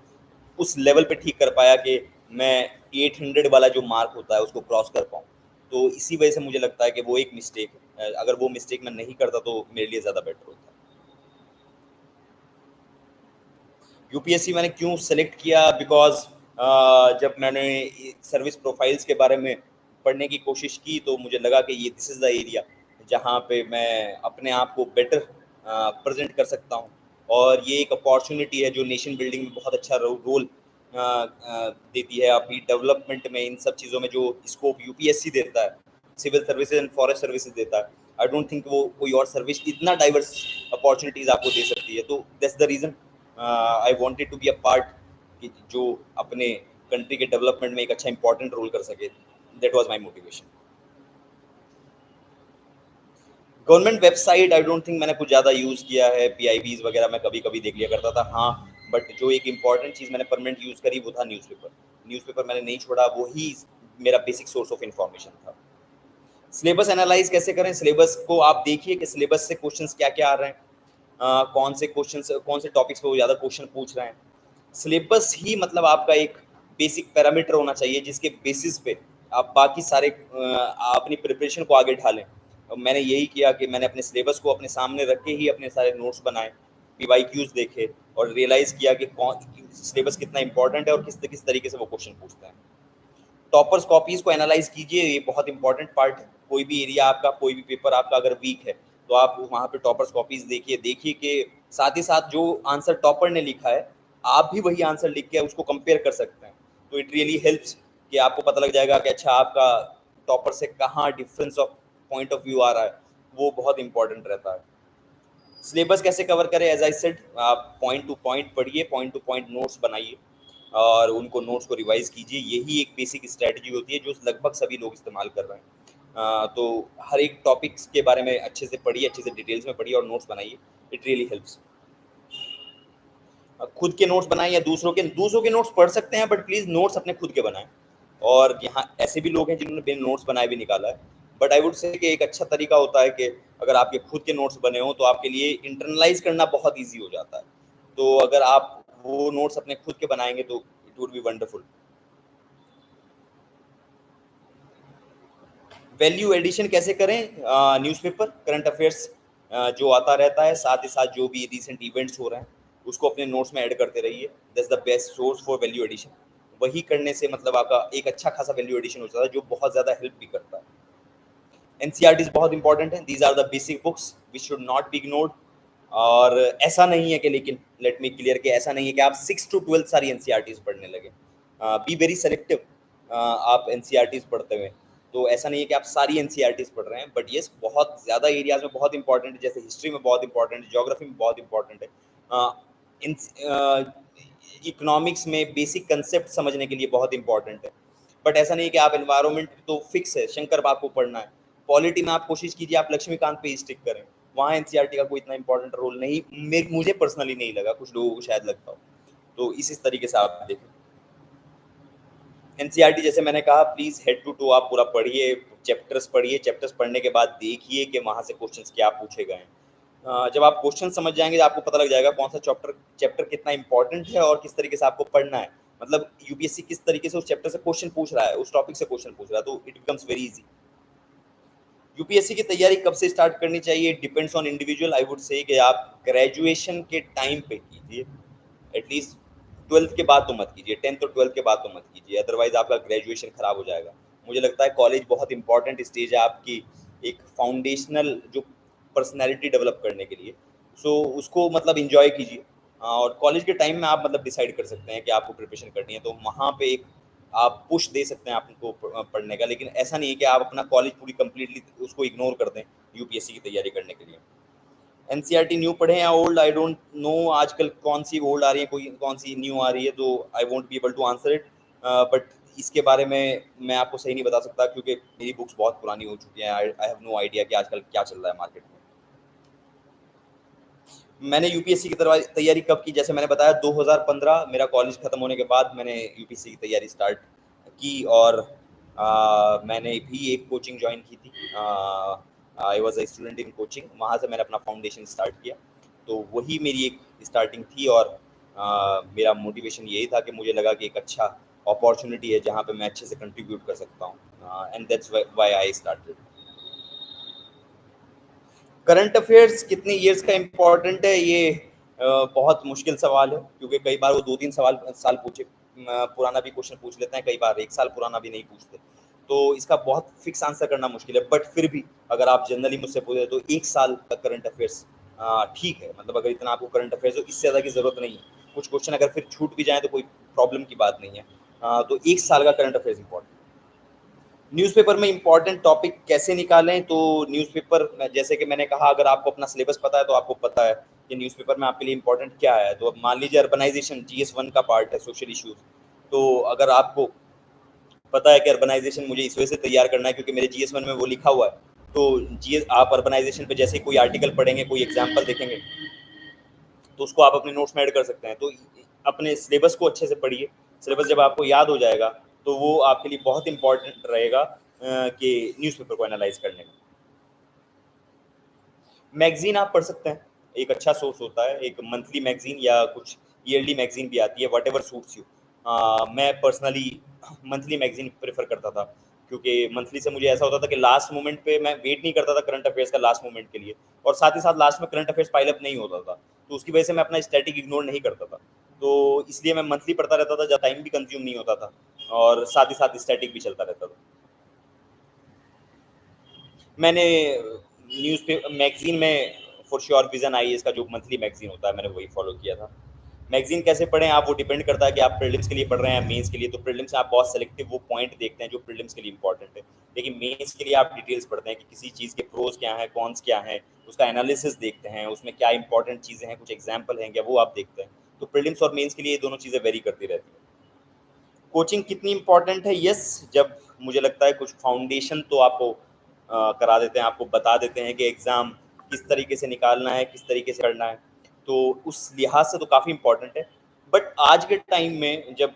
उस लेवल पे ठीक कर पाया कि मैं 800 वाला जो मार्क होता है उसको क्रॉस कर पाऊँ। तो इसी वजह से मुझे लगता है कि वो एक मिस्टेक है। अगर वो मिस्टेक मैं नहीं करता तो मेरे लिए ज़्यादा बेटर होता। यूपीएससी मैंने क्यों सेलेक्ट किया, बिकॉज़ जब मैंने सर्विस प्रोफाइल्स के बारे में पढ़ने की कोशिश की, तो मुझे लगा कि ये दिस इज़ द एरिया जहाँ पे मैं अपने आप को बेटर प्रेजेंट कर सकता हूँ, और ये एक अपॉर्चुनिटी है जो नेशन बिल्डिंग में बहुत अच्छा रोल देती है। अभी डेवलपमेंट में इन सब चीज़ों में जो स्कोप यूपीएससी देता है, civil services and forest services देता है, आई डोंट थिंक वो कोई और सर्विस इतना डाइवर्स अपॉर्चुनिटीज़ आपको दे सकती है। तो that's the reason I wanted to be a part, कि जो अपने कंट्री के डेवलपमेंट में एक अच्छा इंपॉर्टेंट रोल कर सके। That was my motivation. Government website I don't think मैंने कुछ ज़्यादा यूज़ किया है। पीआईबीज वगैरह मैं कभी कभी देख लिया करता था, हाँ। बट जो एक इंपॉर्टेंट चीज़ मैंने परमानेंट यूज़ करी वो था न्यूज़पेपर। न्यूज़पेपर मैंने नहीं छोड़ा, वो ही मेरा बेसिक सोर्स ऑफ इंफॉर्मेशन था। सिलेबस एनालाइज कैसे करें, सिलेबस को आप देखिए कि सिलेबस से क्वेश्चंस क्या क्या आ रहे हैं, कौन से क्वेश्चंस, कौन से टॉपिक्स पे वो ज़्यादा क्वेश्चन पूछ रहे हैं। सिलेबस ही मतलब आपका एक बेसिक पैरामीटर होना चाहिए जिसके बेसिस पे आप बाकी सारे अपनी प्रिपरेशन को आगे ढालें। मैंने यही किया कि मैंने अपने सिलेबस को अपने सामने रख के ही अपने सारे नोट्स बनाए, पीवाईक्यूज़ देखे और रियलाइज़ किया कि कौन सिलेबस कितना इंपॉर्टेंट है और किस तरीके से वो क्वेश्चन पूछते हैं। टॉपर्स कॉपीज़ को एनालाइज़ कीजिए, ये बहुत इंपॉर्टेंट पार्ट है। कोई भी एरिया आपका, कोई भी पेपर आपका अगर वीक है, तो आप वहाँ पे टॉपर्स कॉपीज़ देखिए। देखिए कि साथ ही साथ जो आंसर टॉपर ने लिखा है, आप भी वही आंसर लिख के उसको कंपेयर कर सकते हैं। तो इट रियली हेल्प्स कि आपको पता लग जाएगा कि अच्छा आपका टॉपर से कहाँ difference of point of view आ रहा है, वो बहुत इंपॉर्टेंट रहता है। सिलेबस कैसे कवर करें, एज आई सेड, आप पॉइंट टू पॉइंट पढ़िए, पॉइंट टू पॉइंट नोट्स बनाइए और उनको नोट्स को रिवाइज कीजिए। यही एक बेसिक स्ट्रैटेजी होती है जो लगभग सभी लोग इस्तेमाल कर रहे हैं। तो हर एक टॉपिक्स के बारे में अच्छे से पढ़िए, अच्छे से डिटेल्स में पढ़िए और नोट्स बनाइए। It really helps. खुद के नोट्स बनाएं या दूसरों के नोट्स पढ़ सकते हैं, बट प्लीज़ नोट्स अपने खुद के बनाएं। और यहाँ ऐसे भी लोग हैं जिन्होंने बिना नोट्स बनाए भी निकाला है, बट आई वुड से कि एक अच्छा तरीका होता है कि अगर आपके खुद के नोट्स बने हों तो आपके लिए इंटरनलाइज करना बहुत ईजी हो जाता है। तो अगर आप वो नोट्स अपने खुद के बनाएंगे तो it would be wonderful. Value addition कैसे करें? न्यूज़पेपर, करंट अफेयर्स जो आता रहता है, साथ ही साथ जो भी रिसेंट इवेंट्स हो रहे हैं उसको अपने नोट्स में ऐड करते रहिए। That's the best source for value addition. वही करने से मतलब आपका एक अच्छा खासा वैल्यू एडिशन हो जाता है जो बहुत ज़्यादा हेल्प भी करता है। एनसीईआरटीज बहुत इंपॉर्टेंट है। These are the basic books which should not be ignored. और ऐसा नहीं है कि, लेकिन लेट मी क्लियर, कि ऐसा नहीं है कि आप 6 to 12 सारी एनसीईआरटीज पढ़ने लगे। बी वेरी सेलेक्टिव आप एनसीईआरटीज पढ़ते हुए। तो ऐसा नहीं है कि आप सारी एनसीईआरटीज पढ़ रहे हैं, बट येस बहुत ज़्यादा एरियाज में बहुत इंपॉर्टेंट है, जैसे हिस्ट्री में बहुत इंपॉर्टेंट है, ज्योग्राफी में बहुत इंपॉर्टेंट है, इकोनॉमिक्स में बेसिक कंसेप्ट समझने के लिए बहुत इंपॉर्टेंट है। बट ऐसा नहीं है कि आप एनवायरनमेंट तो फिक्स है, शंकर बाप को पढ़ना है। पॉलिटी में आप कोशिश कीजिए आप लक्ष्मीकांत पे स्टिक करें, वहाँ एनसीईआरटी का कोई इतना इंपॉर्टेंट रोल नहीं, मुझे पर्सनली नहीं लगा, कुछ लोगों को शायद लगता हो। तो इस तरीके से आप देखें। एनसीईआरटी जैसे मैंने कहा, प्लीज़ हेड टू टू आप पूरा पढ़िए, चैप्टर्स पढ़िए। चैप्टर्स पढ़ने के बाद देखिए कि वहाँ से क्वेश्चंस क्या पूछे गए हैं। जब आप क्वेश्चन समझ जाएंगे तो आपको पता लग जाएगा कौन सा चैप्टर चैप्टर कितना इंपॉर्टेंट है और किस तरीके से आपको पढ़ना है। मतलब यूपीएससी किस तरीके से उस चैप्टर से क्वेश्चन पूछ रहा है, उस टॉपिक से क्वेश्चन पूछ रहा है, तो it becomes very easy. UPSC की तैयारी कब से स्टार्ट करनी चाहिए? Depends on individual. I would से कि आप ग्रेजुएशन के टाइम पे कीजिए, एटलीस्ट 12th के बाद तो मत कीजिए, 10th और 12th के बाद तो मत कीजिए, अदरवाइज आपका ग्रेजुएशन खराब हो जाएगा। मुझे लगता है कॉलेज बहुत इंपॉर्टेंट स्टेज है आपकी एक फाउंडेशनल जो पर्सनैलिटी डेवलप करने के लिए। सो उसको मतलब इंजॉय कीजिए। और कॉलेज के टाइम में आप मतलब डिसाइड कर सकते हैं कि आपको प्रिपरेशन करनी है, तो वहाँ पे एक आप पुश दे सकते हैं आपको पढ़ने का। लेकिन ऐसा नहीं है कि आप अपना कॉलेज पूरी कंप्लीटली उसको इग्नोर कर दें यूपीएससी की तैयारी करने के लिए। एनसीईआरटी न्यू पढ़े या ओल्ड, आई डोंट नो आजकल कौन सी ओल्ड आ रही है, कोई कौन सी न्यू आ रही है, तो I won't be able to answer it. But इसके बारे में मैं आपको सही नहीं बता सकता क्योंकि मेरी बुक्स बहुत पुरानी हो चुकी हैं। आई हैव नो आइडिया कि आजकल क्या चल रहा है मार्केट में। मैंने यूपीएससी की तैयारी कब की? जैसे मैंने बताया 2015 मेरा कॉलेज खत्म होने के बाद मैंने यूपीएससी की तैयारी स्टार्ट की। और मैंने भी एक कोचिंग ज्वाइन की थी, I was a student in coaching, वहाँ से मैंने अपना फाउंडेशन स्टार्ट किया। तो वही मेरी एक स्टार्टिंग थी और मेरा मोटिवेशन यही था कि मुझे लगा कि एक अच्छा अपॉर्चुनिटी है जहाँ पे मैं अच्छे से कंट्रीब्यूट कर सकता हूँ, and that's why I started. Current affairs कितने ईयर्स का इम्पोर्टेंट है, ये बहुत मुश्किल सवाल है क्योंकि कई बार वो 2-3 साल पुराना भी क्वेश्चन पूछ लेते हैं, कई बार 1 साल पुराना भी नहीं पूछते। तो इसका बहुत फिक्स आंसर करना मुश्किल है, बट फिर भी अगर आप जनरली मुझसे पूछे तो 1 साल का करंट अफेयर्स ठीक है। मतलब अगर इतना आपको करंट अफेयर्स हो, इससे ज़्यादा की ज़रूरत नहीं है। कुछ क्वेश्चन अगर फिर छूट भी जाए तो कोई प्रॉब्लम की बात नहीं है। तो 1 साल का करंट अफेयर्स इंपॉर्टेंट। न्यूज़पेपर में इम्पॉर्टेंट टॉपिक कैसे निकालें? तो न्यूज़पेपर में जैसे कि मैंने कहा, अगर आपको अपना सिलेबस पता है तो आपको पता है कि न्यूज़पेपर में आपके लिए इम्पोर्टेंट क्या है। तो अब मान लीजिए अर्बनाइजेशन जीएस 1 का पार्ट है, सोशल इश्यूज। तो अगर आपको पता है कि अर्बनाइजेशन मुझे इस वजह से तैयार करना है क्योंकि मेरे जीएस 1 में वो लिखा हुआ है, तो जीएस आप अर्बनाइजेशन पे जैसे ही कोई आर्टिकल पढ़ेंगे, कोई एग्जाम्पल देखेंगे, तो उसको आप अपने नोट्स में ऐड कर सकते हैं। तो अपने सिलेबस को अच्छे से पढ़िए। सिलेबस जब आपको याद हो जाएगा तो वो आपके लिए बहुत इंपॉर्टेंट रहेगा कि न्यूज़पेपर को एनालाइज करने में। मैगजीन आप पढ़ सकते हैं, एक अच्छा सोर्स होता है, एक मंथली मैगजीन या कुछ ईयरली मैगजीन भी आती है, वट एवर सूट्स यू। मैं पर्सनली मंथली मैगजीन प्रेफर करता था क्योंकि मंथली से मुझे ऐसा होता था कि लास्ट मोमेंट पे मैं वेट नहीं करता था करंट अफेयर्स का लास्ट मोमेंट के लिए, और साथ ही साथ लास्ट में करंट अफेयर्स पाइल अप नहीं होता था, तो उसकी वजह से मैं अपना स्टैटिक इग्नोर नहीं करता था। तो इसलिए मैं मंथली पढ़ता रहता था, जहाँ टाइम भी कंज्यूम नहीं होता था और साथ ही साथ स्टैटिक भी चलता रहता था। मैंने न्यूज़पेपर मैगज़ीन में फॉर श्योर विज़न आईएएस का जो मंथली मैगज़ीन होता है, मैंने वही फॉलो किया था। मैगज़ीन कैसे पढ़ें आप, वो डिपेंड करता है कि आप प्रीलिम्स के लिए पढ़ रहे हैं या मेंस के लिए। तो प्रीलिम्स में आप बहुत सेलेक्टिव वो पॉइंट देखते हैं जो प्रीलिम्स के लिए इंपॉर्टेंट है, लेकिन मेंस के लिए आप डिटेल्स पढ़ते हैं कि किसी चीज़ के प्रोज क्या हैं, कॉन्स क्या हैं, उसका एनालिसिस देखते हैं, उसमें क्या इंपॉर्टेंट चीज़ें हैं, कुछ एग्जाम्पल हैं क्या, वो आप देखते हैं। तो प्रीलिम्स और मेंस के लिए ये दोनों चीज़ें वेरी करती रहती हैं। कोचिंग कितनी इंपॉर्टेंट है? यस, जब मुझे लगता है कुछ फाउंडेशन तो आपको करा देते हैं, आपको बता देते हैं कि एग्ज़ाम किस तरीके से निकालना है, किस तरीके से करना है, तो उस लिहाज से तो काफ़ी इंपॉर्टेंट है। बट आज के टाइम में जब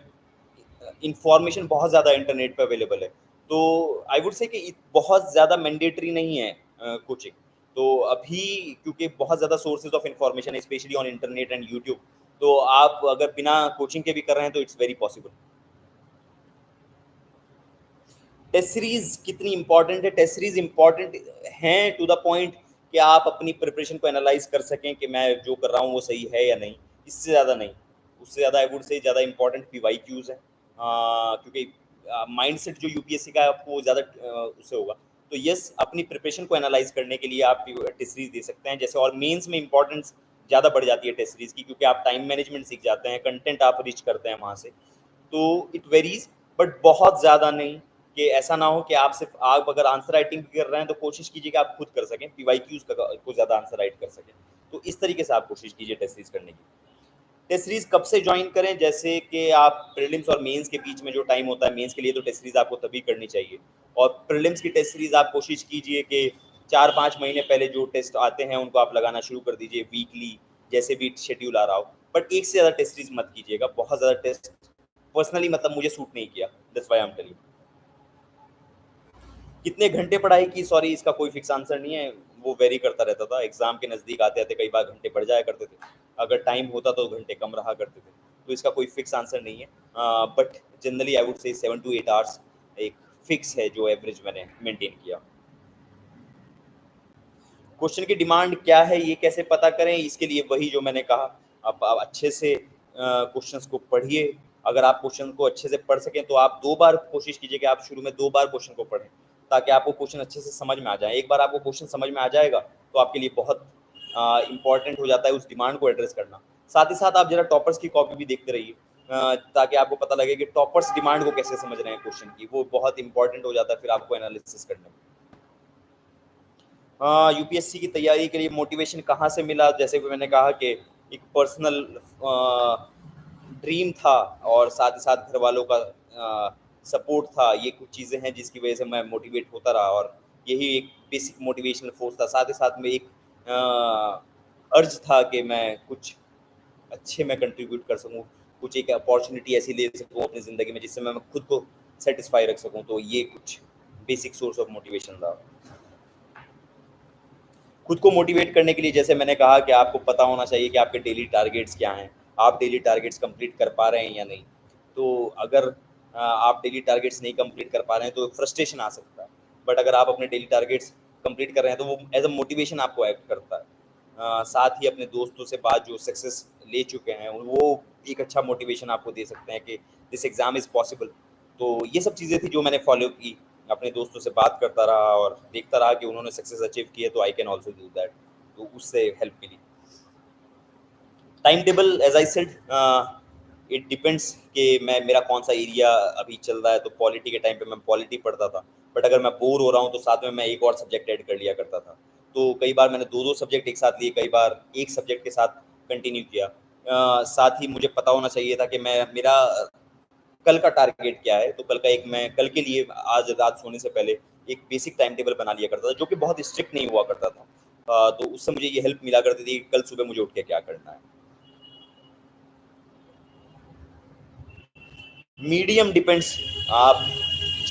इंफॉर्मेशन बहुत ज़्यादा इंटरनेट पे अवेलेबल है, तो आई वुड से कि बहुत ज़्यादा मैंडेटरी नहीं है कोचिंग। तो अभी क्योंकि बहुत ज़्यादा सोर्सेज ऑफ इंफॉर्मेशन है, specially on internet and YouTube, तो आप अगर बिना कोचिंग के भी कर रहे हैं तो it's very possible. Test series कितनी इंपॉर्टेंट है? टेस्ट सीरीज इंपॉर्टेंट हैं टू द पॉइंट कि आप अपनी प्रिपरेशन को एनालाइज कर सकें कि मैं जो कर रहा हूँ वो सही है या नहीं, इससे ज़्यादा नहीं। उससे ज़्यादा आई वुड से ज़्यादा इंपॉर्टेंट पीवाईक्यूज है, क्योंकि माइंडसेट जो यूपीएससी का है आपको वो ज़्यादा उससे होगा। तो यस, अपनी प्रिपरेशन को एनालाइज करने के लिए आप टेस्ट सीरीज दे सकते हैं जैसे, और मेंस में इंपॉर्टेंस ज़्यादा बढ़ जाती है टेस्ट सीरीज की, क्योंकि आप टाइम मैनेजमेंट सीख जाते हैं, कंटेंट आप रिच करते हैं वहाँ से। तो इट वेरीज, बट बहुत ज़्यादा नहीं, कि ऐसा ना हो कि आप सिर्फ आप अगर आंसर राइटिंग कर रहे हैं तो कोशिश कीजिए कि आप खुद कर सकें, पीवाईक्यूज को ज़्यादा आंसर राइट कर सकें। तो इस तरीके से आप कोशिश कीजिए टेस्ट सीरीज करने की। टेस्ट सीरीज कब से ज्वाइन करें? जैसे कि आप प्रीलिम्स और मेंस के बीच में जो टाइम होता है, मेंस के लिए तो टेस्ट सीरीज आपको तभी करनी चाहिए, और प्रीलिम्स की टेस्ट सीरीज आप कोशिश कीजिए कि 4-5 महीने पहले जो टेस्ट आते हैं उनको आप लगाना शुरू कर दीजिए, वीकली जैसे भी शेड्यूल आ रहा हो। बट एक से ज़्यादा टेस्ट सीरीज मत कीजिएगा, बहुत ज़्यादा टेस्ट पर्सनली मतलब मुझे सूट नहीं किया, that's why I am telling. कितने घंटे पढ़ाई की? सॉरी, इसका कोई फिक्स आंसर नहीं है, वो वेरी करता रहता था। एग्जाम के नज़दीक आते आते कई बार घंटे बढ़ जाया करते थे, अगर टाइम होता तो घंटे कम रहा करते थे। तो इसका कोई फिक्स आंसर नहीं है, बट जनरली आई वुड से 7 to 8 आवर्स एक फिक्स है जो एवरेज मैंने मेंटेन किया। क्वेश्चन की डिमांड क्या है, ये कैसे पता करें? इसके लिए वही जो मैंने कहा, आप अच्छे से क्वेश्चंस को पढ़िए। अगर आप क्वेश्चन को अच्छे से पढ़ सकें तो आप 2 बार कोशिश कीजिए कि आप शुरू में 2 बार क्वेश्चन को पढ़ें, ताकि आपको क्वेश्चन अच्छे से समझ में आ जाए। एक बार आपको क्वेश्चन समझ में आ जाएगा तो आपके लिए बहुत इम्पोर्टेंट हो जाता है उस डिमांड को एड्रेस करना। साथ ही साथ आप ज़रा टॉपर्स की कॉपी भी देखते रहिए, ताकि आपको पता लगे कि टॉपर्स डिमांड को कैसे समझ रहे हैं क्वेश्चन की, वो बहुत इंपॉर्टेंट हो जाता है फिर आपको एनालिसिस करने में। यूपीएससी की तैयारी के लिए मोटिवेशन कहाँ से मिला? जैसे कि मैंने कहा कि एक पर्सनल ड्रीम था, और साथ ही साथ घर वालों का सपोर्ट था। ये कुछ चीज़ें हैं जिसकी वजह से मैं मोटिवेट होता रहा, और यही एक बेसिक मोटिवेशनल फोर्स था। साथ ही साथ में एक अर्ज था कि मैं कुछ अच्छे में कंट्रीब्यूट कर सकूँ, कुछ एक अपॉर्चुनिटी ऐसी ले सकूँ अपनी ज़िंदगी में जिससे मैं खुद को सेटिस्फाई रख सकूँ। तो ये कुछ बेसिक सोर्स ऑफ मोटिवेशन था। खुद को मोटिवेट करने के लिए जैसे मैंने कहा कि आपको पता होना चाहिए कि आपके डेली टारगेट्स क्या हैं, आप डेली टारगेट्स कंप्लीट कर पा रहे हैं या नहीं। तो अगर आप डेली टारगेट्स नहीं कंप्लीट कर पा रहे हैं तो फ्रस्ट्रेशन आ सकता है, बट अगर आप अपने डेली टारगेट्स कंप्लीट कर रहे हैं तो वो एज अ मोटिवेशन आपको एक्ट करता है। साथ ही अपने दोस्तों से बात जो सक्सेस ले चुके हैं वो एक अच्छा मोटिवेशन आपको दे सकते हैं कि दिस एग्ज़ाम इज़ पॉसिबल। तो ये सब चीज़ें थी जो मैंने फॉलो की, अपने दोस्तों से बात करता रहा और देखता रहा कि उन्होंने सक्सेस अचीव की है, तो I can also do that. तो उससे हेल्प मिली। Time table as I said, it depends कि मैं मेरा कौन सा एरिया अभी चल रहा है। तो पॉलिटी के टाइम पे मैं पॉलिटी पढ़ता था, बट अगर मैं बोर हो रहा हूँ तो साथ में मैं एक और सब्जेक्ट ऐड कर लिया करता था। तो कई बार मैंने दो दो सब्जेक्ट एक साथ लिए, कई बार एक सब्जेक्ट के साथ कंटिन्यू किया। साथ ही मुझे पता होना चाहिए था कि मैं मेरा कल का टारगेट क्या है। तो कल का एक मैं कल के लिए आज रात सोने से पहले एक बेसिक टाइम टेबल बना लिया करता था, जो कि बहुत स्ट्रिक्ट नहीं हुआ करता था। तो उससे मुझे ये हेल्प मिला करती थी कि कल सुबह मुझे उठ के क्या करना है। मीडियम डिपेंड्स, आप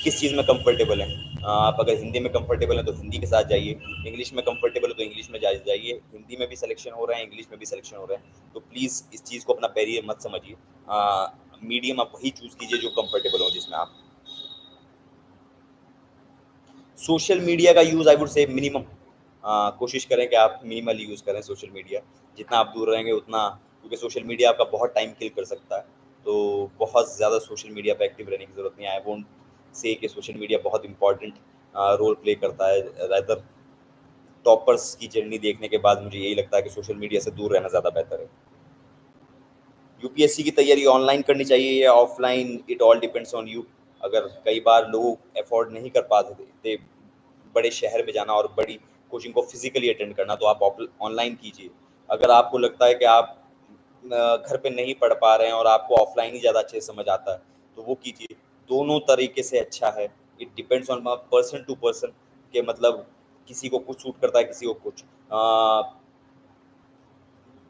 किस चीज़ में कंफर्टेबल हैं। आप अगर हिंदी में कंफर्टेबल हैं तो हिंदी के साथ जाइए, इंग्लिश में कंफर्टेबल है तो इंग्लिश में जाइए। हिंदी में भी सिलेक्शन हो रहे हैं, इंग्लिश में भी सिलेक्शन हो रहे हैं, तो प्लीज़ इस चीज़ को अपना बैरियर मत समझिए। मीडियम आप वही चूज़ कीजिए जो कंफर्टेबल हो, जिसमें आप सोशल मीडिया का यूज़ आई वुड से मिनिमम, कोशिश करें कि आप मिनिमली यूज़ करें सोशल मीडिया। जितना आप दूर रहेंगे उतना, क्योंकि सोशल मीडिया आपका बहुत टाइम किल कर सकता है। तो बहुत ज़्यादा सोशल मीडिया पे एक्टिव रहने की ज़रूरत नहीं है। आई वोंट से कि सोशल मीडिया बहुत इम्पोर्टेंट रोल प्ले करता है। रादर टॉपर्स की जर्नी देखने के बाद मुझे यही लगता है कि सोशल मीडिया से दूर रहना ज़्यादा बेहतर है। यूपीएससी की तैयारी ऑनलाइन करनी चाहिए या offline, it all depends on you. अगर कई बार लोग अफोर्ड नहीं कर पाते थे बड़े शहर में जाना और बड़ी कोचिंग को फिजिकली अटेंड करना, तो आप ऑनलाइन कीजिए। अगर आपको लगता है कि आप घर पे नहीं पढ़ पा रहे हैं और आपको ऑफलाइन ही ज़्यादा अच्छे से समझ आता है, तो वो कीजिए। दोनों तरीके से अच्छा है। It depends on person to person, के मतलब किसी को कुछ सूट करता है, किसी को कुछ।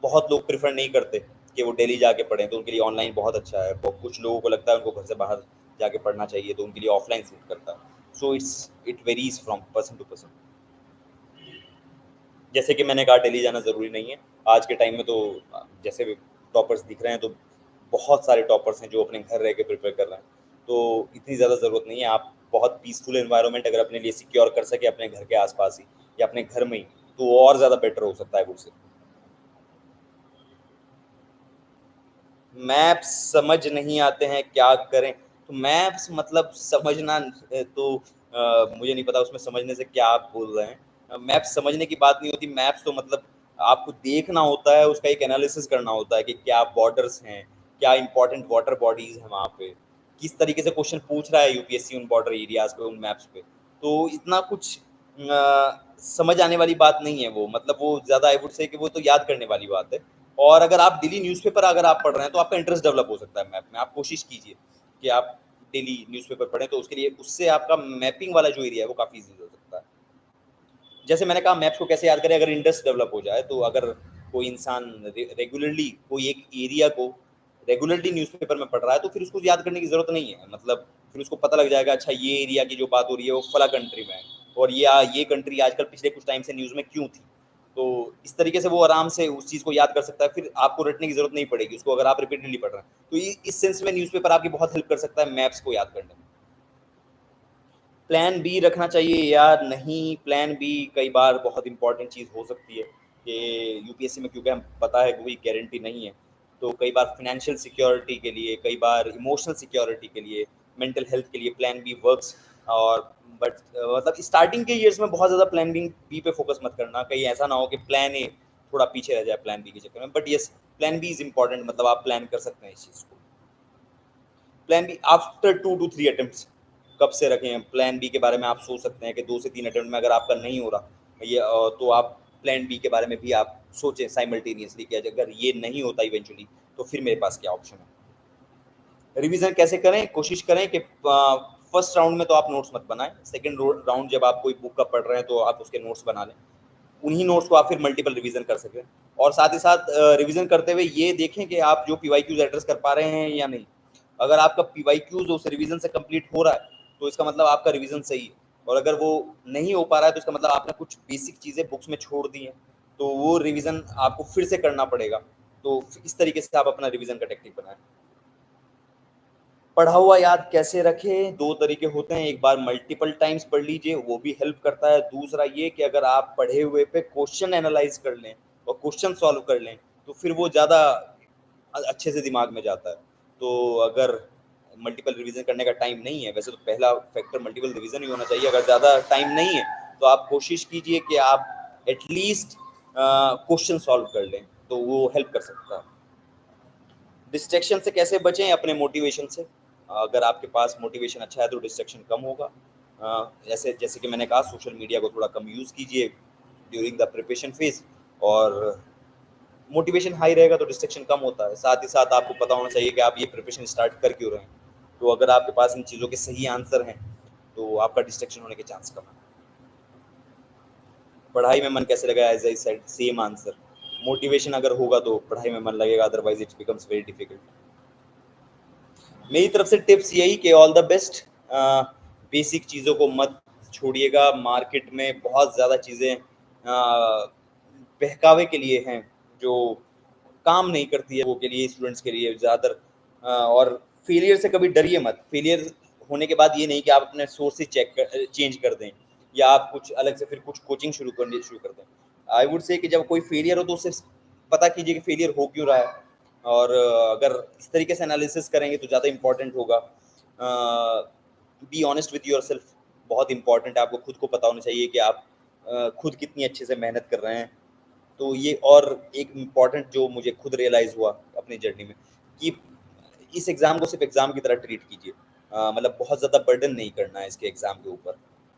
बहुत लोग प्रेफ़र नहीं करते कि वो डेली जाके पढ़ें, तो उनके लिए ऑनलाइन बहुत अच्छा है। ब कुछ लोगों को लगता है उनको घर से बाहर जाके पढ़ना चाहिए, तो उनके लिए ऑफलाइन सूट करता है। So it varies from person to person. जैसे कि मैंने कहा, डेली जाना ज़रूरी नहीं है। आज के टाइम में तो जैसे टॉपर्स दिख रहे हैं, तो बहुत सारे टॉपर्स हैं जो अपने घर रह के प्रिपेयर कर रहे हैं। तो इतनी ज़्यादा ज़रूरत नहीं है। आप बहुत पीसफुल एनवायरनमेंट अगर अपने लिए सिक्योर कर सकें अपने घर के आस-पास ही या अपने घर में ही, तो वो और ज़्यादा बेटर हो सकता है मुझसे। मैप्स समझ नहीं आते हैं, क्या करें? तो मैप्स मतलब समझना, तो मुझे नहीं पता उसमें समझने से क्या आप बोल रहे हैं। मैप्स समझने की बात नहीं होती। मैप्स तो मतलब आपको देखना होता है, उसका एक एनालिसिस करना होता है कि क्या बॉर्डर्स हैं, क्या इंपॉर्टेंट वाटर बॉडीज़ हैं वहाँ पे, किस तरीके से क्वेश्चन पूछ रहा है यूपीएससी उन बॉर्डर एरियाज़ पे, उन मैप्स पे। तो इतना कुछ समझ आने वाली बात नहीं है वो, मतलब वो ज़्यादा आई वुड से कि वो तो याद करने वाली बात है। और अगर आप डेली न्यूज़पेपर अगर आप पढ़ रहे हैं, तो आपका इंटरेस्ट डेवलप हो सकता है मैप में। आप कोशिश कीजिए कि आप डेली न्यूज़पेपर पढ़ें, तो उसके लिए उससे आपका मैपिंग वाला जो एरिया है वो काफ़ी ईज़ी हो सकता है। जैसे मैंने कहा, मैप्स को कैसे याद करें? अगर इंटरेस्ट डेवलप हो जाए, तो अगर कोई इंसान रेगुलरली कोई एक एरिया को रेगुलरली न्यूज़पेपर में पढ़ रहा है, तो फिर उसको याद करने की ज़रूरत नहीं है। मतलब फिर उसको पता लग जाएगा, अच्छा ये एरिया की जो बात हो रही है वो फला कंट्री में है, और ये कंट्री आजकल पिछले कुछ टाइम से न्यूज़ में क्यों थी। तो इस तरीके से वो आराम से उस चीज़ को याद कर सकता है। फिर आपको रटने की ज़रूरत नहीं पड़ेगी उसको, अगर आप रिपीटेडली पढ़ रहे हैं। तो ये इस सेंस में न्यूज़पेपर आपकी बहुत हेल्प कर सकता है मैप्स को याद करने में। प्लान बी रखना चाहिए या नहीं? प्लान बी कई बार बहुत इंपॉर्टेंट चीज़ हो सकती है कि यूपीएससी में, क्योंकि हम पता है कोई गारंटी नहीं है। तो कई बार फाइनेंशियल सिक्योरिटी के लिए, कई बार इमोशनल सिक्योरिटी के लिए, मेंटल हेल्थ के लिए प्लान बी वर्क्स। और बट मतलब स्टार्टिंग के ईयर्स में बहुत ज़्यादा प्लान बी पे फोकस मत करना, कहीं ऐसा ना हो कि प्लान ए थोड़ा पीछे रह जाए प्लान बी के चक्कर में। But yes, plan B is important, मतलब आप प्लान कर सकते हैं इस चीज़ को। Plan B after 2 to 3 attempts कब से रखें? प्लान बी के बारे में आप सोच सकते हैं कि 2 से 3 अटेम्प्ट में अगर आपका नहीं हो रहा, ये तो आप प्लान बी के बारे में भी आप सोचें साइमल्टेनियसली कि अगर ये नहीं होता इवेंचुअली, तो फिर मेरे पास क्या ऑप्शन है। रिवीजन कैसे करें? कोशिश करें कि फर्स्ट राउंड में तो आप नोट्स मत बनाएं। सेकंड राउंड जब आप कोई बुक का पढ़ रहे हैं, तो आप उसके नोट्स बना लें। उन्हीं नोट्स को आप फिर मल्टीपल रिवीजन कर सकें। और साथ ही साथ रिवीजन करते हुए ये देखें कि आप जो पीवाईक्यूज एड्रेस कर पा रहे हैं या नहीं। अगर आपका पीवाईक्यूज उस रिवीजन से कंप्लीट हो रहा है, तो इसका मतलब आपका रिवीजन सही है। और अगर वो नहीं हो पा रहा है, तो इसका मतलब आपने कुछ बेसिक चीज़ें बुक्स में छोड़ दी हैं, तो वो रिवीजन आपको फिर से करना पड़ेगा। तो इस तरीके से आप अपना रिवीजन का टेक्निक बनाएं। पढ़ा हुआ याद कैसे रखें? 2 तरीके होते हैं, एक बार मल्टीपल टाइम्स पढ़ लीजिए, वो भी हेल्प करता है। दूसरा ये कि अगर आप पढ़े हुए पे क्वेश्चन एनालाइज़ कर लें और क्वेश्चन सॉल्व कर लें, तो फिर वो ज़्यादा अच्छे से दिमाग में जाता है। तो अगर मल्टीपल रिवीजन करने का टाइम नहीं है, वैसे तो पहला फैक्टर मल्टीपल रिवीजन ही होना चाहिए। अगर ज़्यादा टाइम नहीं है, तो आप कोशिश कीजिए कि आप एटलीस्ट क्वेश्चन सॉल्व कर लें, तो वो हेल्प कर सकता है। डिस्ट्रैक्शन से कैसे बचें? अपने मोटिवेशन से। अगर आपके पास मोटिवेशन अच्छा है, तो डिस्ट्रैक्शन कम होगा। जैसे जैसे कि मैंने कहा, सोशल मीडिया को थोड़ा कम यूज़ कीजिए ड्यूरिंग द प्रिपरेशन फेज़। और मोटिवेशन हाई रहेगा तो डिस्ट्रैक्शन कम होता है। साथ ही साथ आपको पता होना चाहिए कि आप ये प्रिपरेशन स्टार्ट कर क्यों रहे हैं। तो अगर आपके पास इन चीज़ों के सही आंसर हैं, तो आपका डिस्ट्रैक्शन होने के चांस कम है। पढ़ाई में मन कैसे लगा? As I said, same answer. Motivation अगर होगा तो पढ़ाई में मन लगेगा, otherwise it becomes very difficult. मेरी तरफ से टिप्स यही कि ऑल द बेस्ट। बेसिक चीज़ों को मत छोड़िएगा। मार्केट में बहुत ज़्यादा चीज़ें बहकावे के लिए हैं, जो काम नहीं करती है, वो के लिए स्टूडेंट्स के लिए ज़्यादातर। और फेलियर से कभी डरिए मत। फेलियर होने के बाद ये नहीं कि आप अपने सोर्सेज चेंज कर दें या आप कुछ अलग से फिर कुछ कोचिंग शुरू कर दें। आई वुड से कि जब कोई फेलियर हो तो उससे पता कीजिए कि फेलियर हो क्यों रहा है, और अगर इस तरीके से एनालिसिस करेंगे तो ज़्यादा इम्पोर्टेंट होगा। Be honest with your self बहुत इंपॉर्टेंट है, आपको खुद को पता होना चाहिए कि आप खुद कितनी अच्छे से मेहनत कर रहे हैं। तो ये और एक इम्पॉर्टेंट जो मुझे खुद रियलाइज़ हुआ अपनी जर्नी में कि इस एग्ज़ाम को सिर्फ एग्ज़ाम की तरह ट्रीट कीजिए। मतलब बहुत ज़्यादा बर्डन नहीं करना है इसके एग्ज़ाम के ऊपर,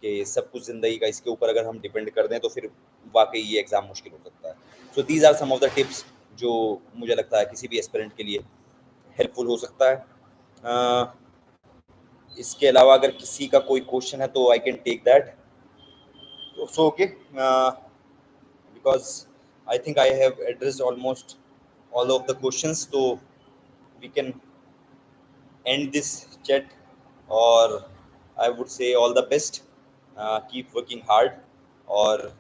कि सब कुछ ज़िंदगी का इसके ऊपर अगर हम डिपेंड कर दें तो फिर वाक़ई ये एग्ज़ाम मुश्किल हो सकता है। So these are some of the tips जो मुझे लगता है किसी भी एस्पिरेंट के लिए हेल्पफुल हो सकता है। इसके अलावा अगर किसी का कोई क्वेश्चन है तो I can take that. So okay, because I think I have addressed almost all of the questions, so we can end this chat, or I would say all the best. Keep working hard, और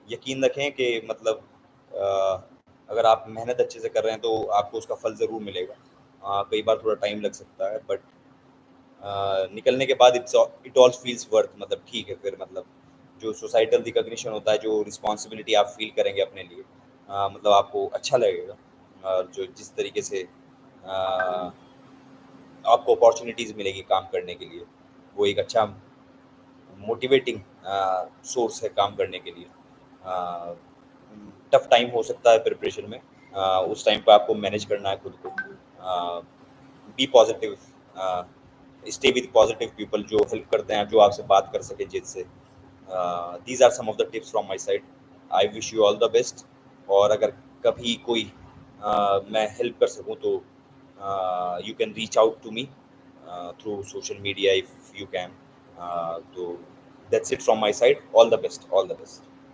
यकीन रखें कि मतलब अगर आप मेहनत अच्छे से कर रहे हैं तो आपको उसका फल ज़रूर मिलेगा। कई बार थोड़ा टाइम लग सकता है, बट निकलने के बाद इट ऑल फील्स वर्थ, मतलब ठीक है फिर, मतलब जो सोसाइटल रिकॉग्निशन होता है, जो रिस्पॉन्सिबिलिटी आप फील करेंगे अपने लिए, मतलब आपको अच्छा लगेगा। और जो जिस तरीके से आपको अपॉर्चुनिटीज़ मिलेगी काम करने के लिए, वो एक अच्छा मोटिवेटिंग सोर्स है काम करने के लिए। टफ टाइम हो सकता है प्रिपरेशन में, उस टाइम पे आपको मैनेज करना है खुद को। Be positive, stay with positive people जो हेल्प करते हैं, जो आपसे बात कर सके जिससे। These are some of the tips from my side. I wish you all the best, और अगर कभी कोई मैं हेल्प कर सकूं तो you can reach out to me through social media if you can. तो that's it from my side. All the best, all the best.